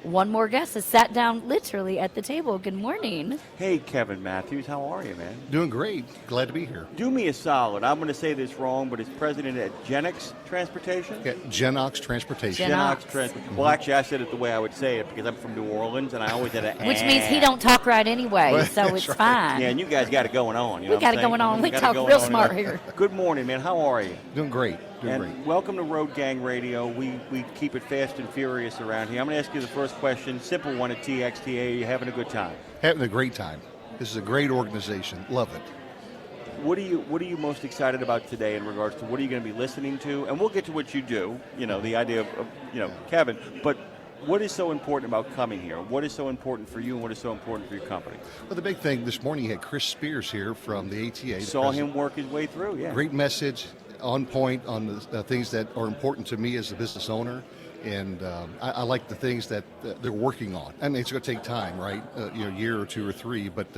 One more guest has sat down literally at the table. Good morning. Hey, Kevin Mathews, how are you, man? Doing great. Glad to be here. Do me a solid. I'm going to say this wrong, but it's president at Genox Transportation? Yeah, Genox Transportation. Genox. Transportation. Well, actually, I said it the way I would say it because I'm from New Orleans, and I always had a Which means he don't talk right anyway, so it's fine. Yeah, and you guys got it going on. You know We got it going on. We talk real smart here. Good morning, man. How are you? Doing great. Doing And great. welcome to Road Gang Radio. We keep it fast and furious around here. I'm going to ask you the first question, simple one at TXTA. Are you having a good time? Having a great time. This is a great organization. Love it. What are you most excited about today in regards to what are you going to be listening to? And we'll get to what you do, the idea of Kevin, but what is so important about coming here? What is so important for you and what is so important for your company? Well, the big thing this morning, you had Chris Spears here from the ATA. Saw him work his way through, yeah. Great message, on point on the things that are important to me as a business owner. And I like the things that they're working on. I mean, it's going to take time, right? A year or two or three, but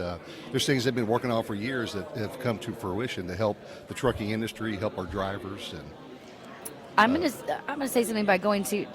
there's things they've been working on for years that have come to fruition to help the trucking industry, help our drivers. And I'm gonna say something by going to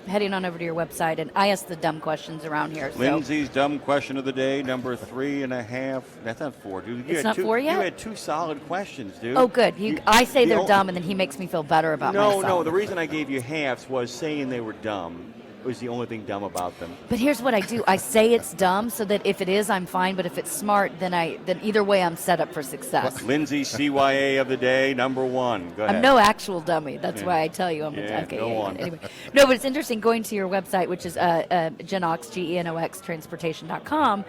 heading on over to your website, and I ask the dumb questions around here. So. Lindsay's dumb question of the day, number 3.5. That's not 4, dude. It's not 4 yet? You had 2 solid questions, dude. Oh, good. I say they're dumb, and then he makes me feel better about myself. No. The reason I gave you halves was saying they were dumb was the only thing dumb about them. But here's what I do. I say it's dumb so that if it is, I'm fine. But if it's smart, then either way, I'm set up for success. Lindsay, CYA of the day, number 1. Go ahead. I'm no actual dummy. That's why I tell you I'm Yeah, okay. go on. Anyway. No, but it's interesting going to your website, which is Genox, Genox Transportation.com.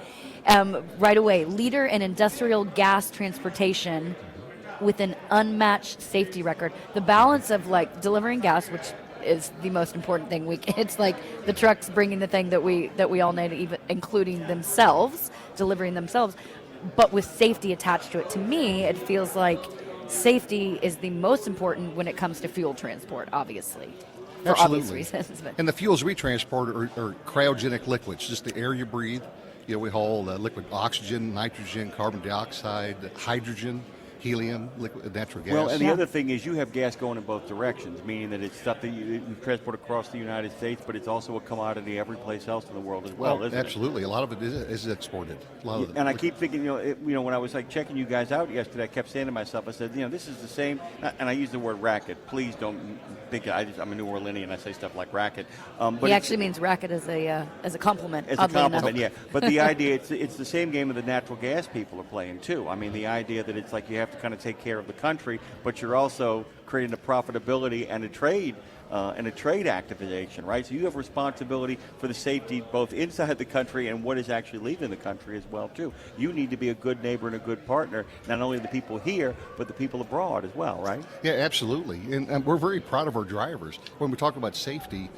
Right away, leader in industrial gas transportation with an unmatched safety record. The balance of like delivering gas, which is the most important thing. It's like the trucks bringing the thing that we all need, even including themselves, delivering themselves, but with safety attached to it. To me, it feels like safety is the most important when it comes to fuel transport, obviously, for obvious reasons. But. And the fuels we transport are cryogenic liquids, just the air you breathe. We haul liquid oxygen, nitrogen, carbon dioxide, hydrogen, helium, liquid natural gas. Well, and the other thing is you have gas going in both directions, meaning that it's stuff that you transport across the United States, but it's also a commodity every place else in the world as well, isn't absolutely. A lot of it is exported. And I keep thinking, when I was like checking you guys out yesterday, I kept saying to myself, I said, this is the same, and I use the word racket. Please don't think I'm a New Orleanian. I say stuff like racket. But he actually means racket as a compliment. As a compliment, yeah. But the idea, it's the same game that the natural gas people are playing too. I mean, the idea that it's like you have to kind of take care of the country, but you're also creating a profitability and a trade activation, right? So you have responsibility for the safety both inside the country and what is actually leaving the country as well too. You need to be a good neighbor and a good partner, not only the people here, but the people abroad as well, right? Yeah, absolutely. And we're very proud of our drivers. When we talk about safety,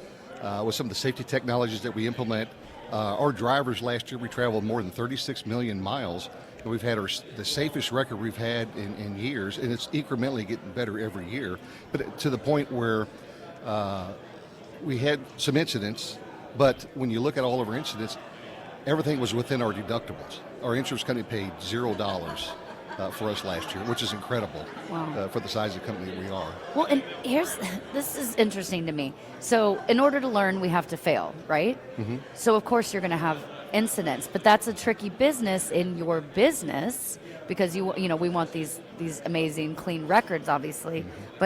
with some of the safety technologies that we implement, our drivers last year, we traveled more than 36 million miles. And we've had the safest record we've had in years, and it's incrementally getting better every year. But to the point where we had some incidents, but when you look at all of our incidents, everything was within our deductibles. Our insurance company paid $0 for us last year, which is incredible. Wow. For the size of the company that we are. Well, and this is interesting to me. So in order to learn, we have to fail, right? Mm-hmm. So of course you're going to have incidents, but that's a tricky business in your business because we want these amazing clean records, obviously, mm-hmm.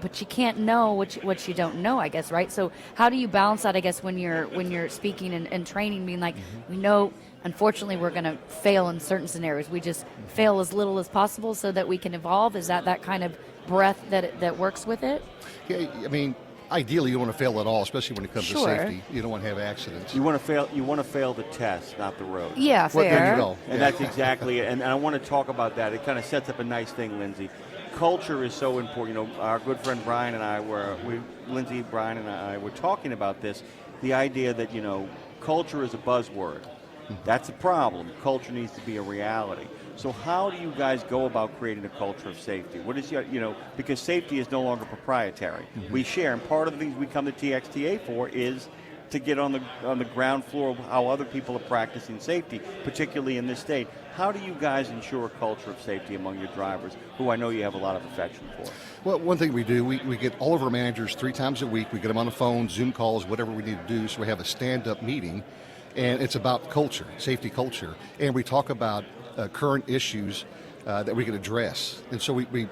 but you can't know what you don't know, I guess, right? So how do you balance that, I guess, when you're speaking and training, being like, mm-hmm. we know, unfortunately, we're going to fail in certain scenarios. We just fail as little as possible so that we can evolve. Is that kind of breath that works with it? Yeah, I mean, ideally, you don't want to fail at all, especially when it comes Sure. to safety. You don't want to have accidents. You want to fail the test, not the road. Yeah, fair. Well, there you go. And that's exactly it. And I want to talk about that. It kind of sets up a nice thing, Lindsay. Culture is so important. Our good friend Brian and I Lindsay, Brian and I were talking about this. The idea that, culture is a buzzword. That's a problem. Culture needs to be a reality. So how do you guys go about creating a culture of safety? What is because safety is no longer proprietary. Mm-hmm. We share, and part of the things we come to TXTA for is to get on the ground floor of how other people are practicing safety, particularly in this state. How do you guys ensure a culture of safety among your drivers, who I know you have a lot of affection for? Well, one thing we do, we get all of our managers 3 times a week. We get them on the phone, Zoom calls, whatever we need to do. So we have a stand-up meeting, and it's about culture, safety culture. And we talk about current issues that we can address. And so we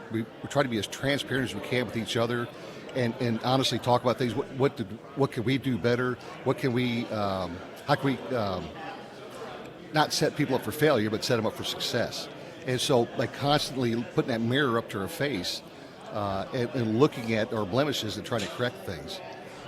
try to be as transparent as we can with each other, and honestly talk about things. What can we do better? What can we? How can we? Not set people up for failure, but set them up for success. And so by constantly putting that mirror up to our face and looking at our blemishes and trying to correct things.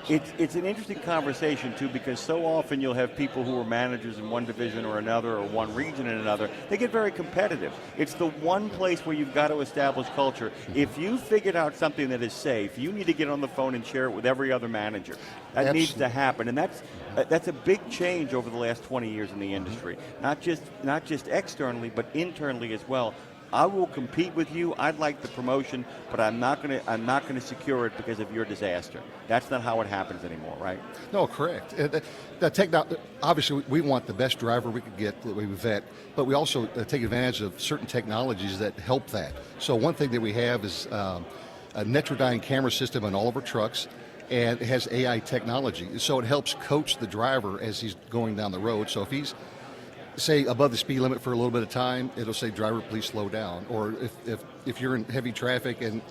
It's an interesting conversation, too, because so often you'll have people who are managers in one division or another, or one region in another. They get very competitive. It's the one place where you've got to establish culture. If you figured out something that is safe, you need to get on the phone and share it with every other manager. That Absolutely. needs to happen, and that's a big change over the last 20 years in the industry. Not just externally, but internally as well. I will compete with you. I'd like the promotion, but I'm not going to secure it because of your disaster. That's not how it happens anymore, right? No, correct. Obviously, we want the best driver we could get that we vet, but we also take advantage of certain technologies that help that. So one thing that we have is a Netrodyne camera system on all of our trucks, and it has AI technology. So it helps coach the driver as he's going down the road. So if he's say above the speed limit for a little bit of time, it'll say, driver, please slow down. Or if you're in heavy traffic and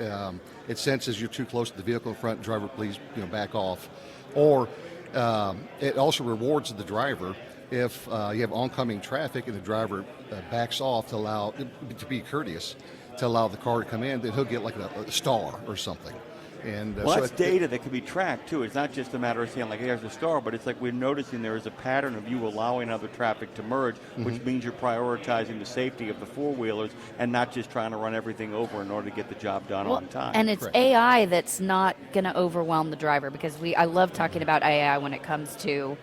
it senses you're too close to the vehicle in front, driver, please back off. Or it also rewards the driver if you have oncoming traffic and the driver backs off to be courteous, to allow the car to come in, then he'll get like a star or something. And well, that's data that can be tracked, too. It's not just a matter of saying, like, here's a star, but it's like we're noticing there is a pattern of you allowing other traffic to merge, which means you're prioritizing the safety of the four-wheelers and not just trying to run everything over in order to get the job done on time. And it's Correct. AI that's not going to overwhelm the driver, because I love talking about AI when it comes to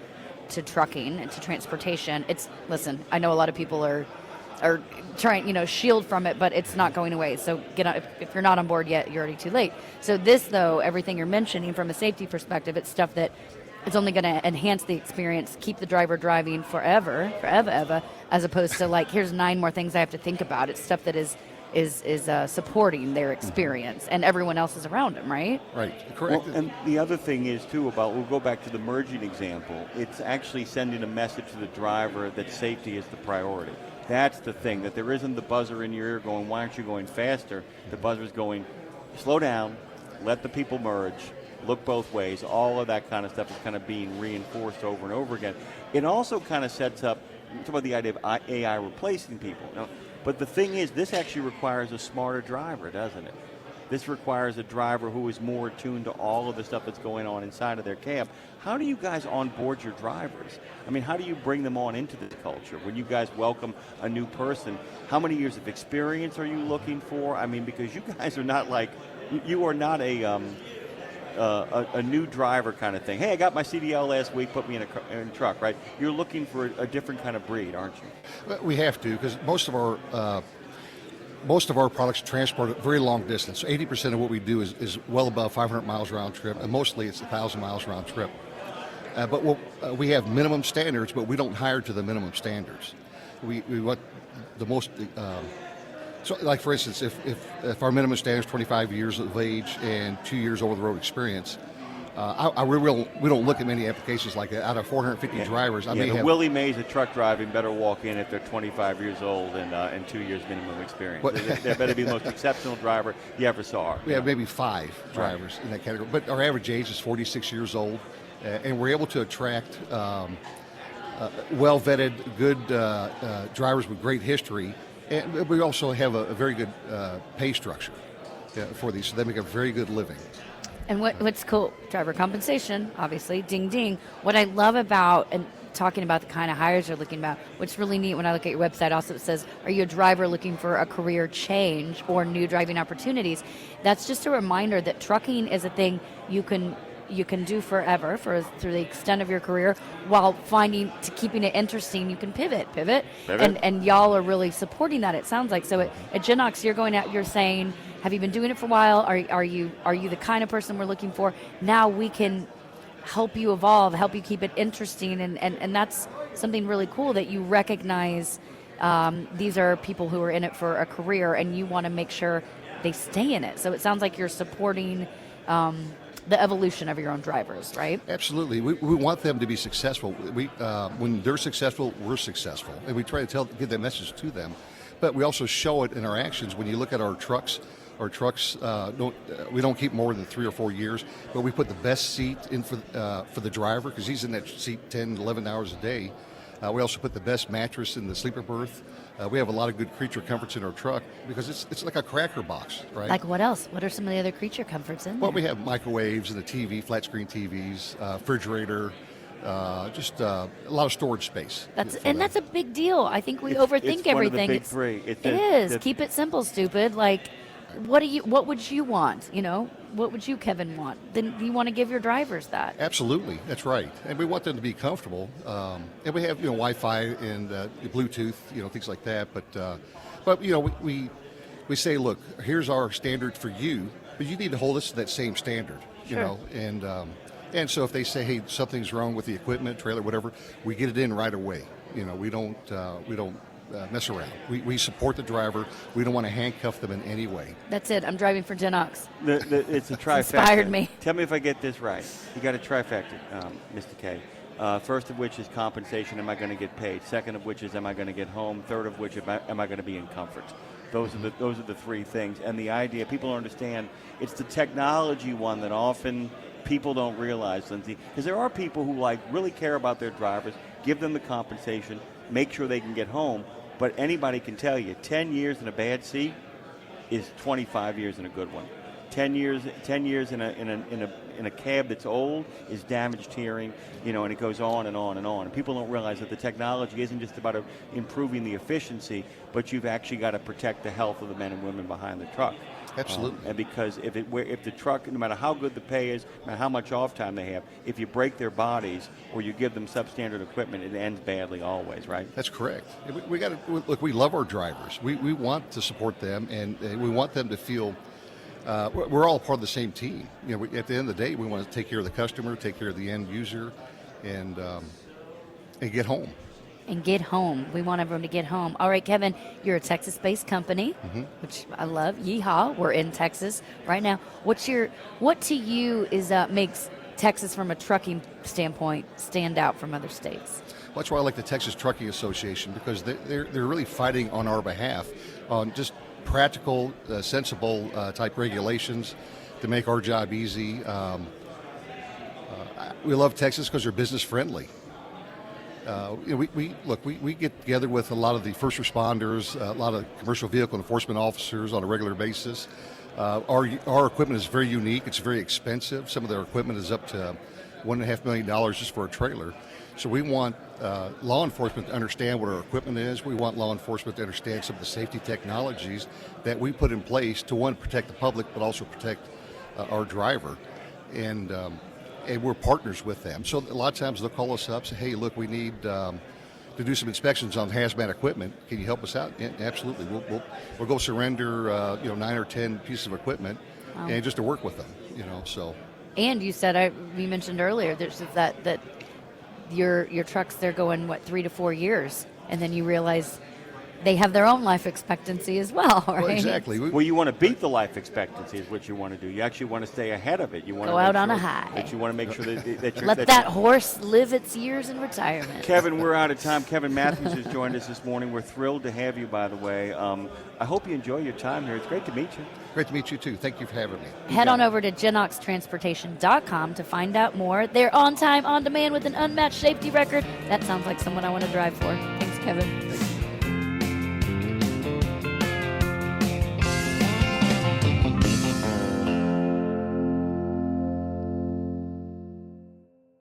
trucking and to transportation. Listen, I know a lot of people are trying, shield from it, but it's not going away. So if you're not on board yet, you're already too late. So this, though, everything you're mentioning from a safety perspective, it's stuff that it's only going to enhance the experience, keep the driver driving forever, as opposed to like, here's 9 more things I have to think about. It's stuff that is supporting their experience and everyone else is around them, right? Right, correct. Well, and the other thing is, too, we'll go back to the merging example, it's actually sending a message to the driver that safety is the priority. That's the thing, that there isn't the buzzer in your ear going, why aren't you going faster? The buzzer's going, slow down, let the people merge, look both ways. All of that kind of stuff is kind of being reinforced over and over again. It also kind of sets up, talk about the idea of AI replacing people. But the thing is, this actually requires a smarter driver, doesn't it? This requires a driver who is more attuned to all of the stuff that's going on inside of their cab. How do you guys onboard your drivers? I mean, how do you bring them on into this culture? When you guys welcome a new person, how many years of experience are you looking for? I mean, because you guys are not like, you are not a new driver kind of thing. Hey, I got my CDL last week, put me in a truck, right? You're looking for a different kind of breed, aren't you? We have to, because most of our products transport at very long distance. So 80% of what we do is well above 500 miles round trip, and mostly it's 1,000 miles round trip. But we have minimum standards, but we don't hire to the minimum standards. We want the most. So, like for instance, if our minimum standard is 25 years of age and 2 years over the road experience, we don't look at many applications like that. Out of 450 drivers, Willie Mays of truck driving better walk in if they're 25 years old and 2 years minimum experience. They better be the most exceptional driver you ever saw. We have maybe 5 drivers in that category, but our average age is 46 years old, and we're able to attract well-vetted, good drivers with great history, and we also have a very good pay structure for these, so they make a very good living. And what's cool, driver compensation, obviously, ding, ding. What I love about, and talking about the kind of hires you're looking about, what's really neat when I look at your website also, it says, are you a driver looking for a career change or new driving opportunities? That's just a reminder that trucking is a thing you can do forever, through the extent of your career, while keeping it interesting. You can pivot. And y'all are really supporting that, it sounds like. So at Genox, you're going out, you're saying, have you been doing it for a while? Are you the kind of person we're looking for? Now we can help you evolve, help you keep it interesting, and that's something really cool that you recognize. These are people who are in it for a career, and you want to make sure they stay in it. So it sounds like you're supporting the evolution of your own drivers, right? Absolutely. We want them to be successful. When they're successful, we're successful. And we try to give that message to them. But we also show it in our actions. When you look at our trucks we don't keep more than 3 or 4 years, but we put the best seat in for the driver, because he's in that seat 10, 11 hours a day. We also put the best mattress in the sleeper berth. We have a lot of good creature comforts in our truck, because it's like a cracker box, right? Like what else? What are some of the other creature comforts in there? Well, we have microwaves and the TV, flat screen TVs, refrigerator, just a lot of storage space. That's a big deal. I think we overthink it's everything. One of the big three. It is. Keep it simple, stupid. Like, what would you want? What would you, Kevin, want? Then you want to give your drivers that. Absolutely, that's right. And we want them to be comfortable. And we have Wi-Fi and Bluetooth, things like that. But we say, look, here's our standard for you, but you need to hold us to that same standard. Sure. And so if they say, hey, something's wrong with the equipment, trailer, whatever, we get it in right away. We don't mess around. We support the driver. We don't want to handcuff them in any way. That's it. I'm driving for Genox. It's a trifecta. Inspired me. Tell me if I get this right. You got a trifecta, Mr. K. First of which is compensation. Am I going to get paid? Second of which is, am I going to get home? Third of which, am I going to be in comfort? Those are the three things. And the idea, people don't understand, it's the technology one that often people don't realize, Lindsay, because there are people who really care about their drivers, give them the compensation, make sure they can get home. But anybody can tell you, 10 years in a bad seat is 25 years in a good one. 10 years in a cab that's old is damaged hearing, and it goes on and on and on. And people don't realize that the technology isn't just about improving the efficiency, but you've actually got to protect the health of the men and women behind the truck. Absolutely. And because if the truck, no matter how good the pay is, no matter how much off time they have, if you break their bodies or you give them substandard equipment, it ends badly always, right? That's correct. We got to look. We love our drivers. We want to support them, and we want them to feel we're all part of the same team. At the end of the day, we want to take care of the customer, take care of the end user, and get home. And get home. We want everyone to get home. All right, Kevin, you're a Texas-based company, which I love. Yeehaw! We're in Texas right now. What to you is makes Texas, from a trucking standpoint, stand out from other states? Well, that's why I like the Texas Trucking Association, because they're really fighting on our behalf on just practical, sensible type regulations to make our job easy. We love Texas because they're business friendly. We get together with a lot of the first responders, a lot of commercial vehicle enforcement officers on a regular basis. Our equipment is very unique. It's very expensive. Some of their equipment is up to $1.5 million just for a trailer. So we want law enforcement to understand what our equipment is. We want law enforcement to understand some of the safety technologies that we put in place to, one, protect the public, but also protect our driver. And we're partners with them. So a lot of times they'll call us up, say, hey, look, we need to do some inspections on hazmat equipment. Can you help us out? Yeah, absolutely. We'll go surrender 9 or 10 pieces of equipment, and just to work with them. So. And you said, you mentioned earlier, there's that your trucks, they're going 3 to 4 years, and then you realize they have their own life expectancy as well, right? Well, exactly. Well, you want to beat the life expectancy is what you want to do. You actually want to stay ahead of it. You want go to out on a high. That you want to make sure that you're... Let that horse live its years in retirement. Kevin, we're out of time. Kevin Mathews has joined us this morning. We're thrilled to have you, by the way. I hope you enjoy your time here. It's great to meet you. Great to meet you, too. Thank you for having me. Head on over to genoxtransportation.com to find out more. They're on time, on demand, with an unmatched safety record. That sounds like someone I want to drive for. Thanks, Kevin.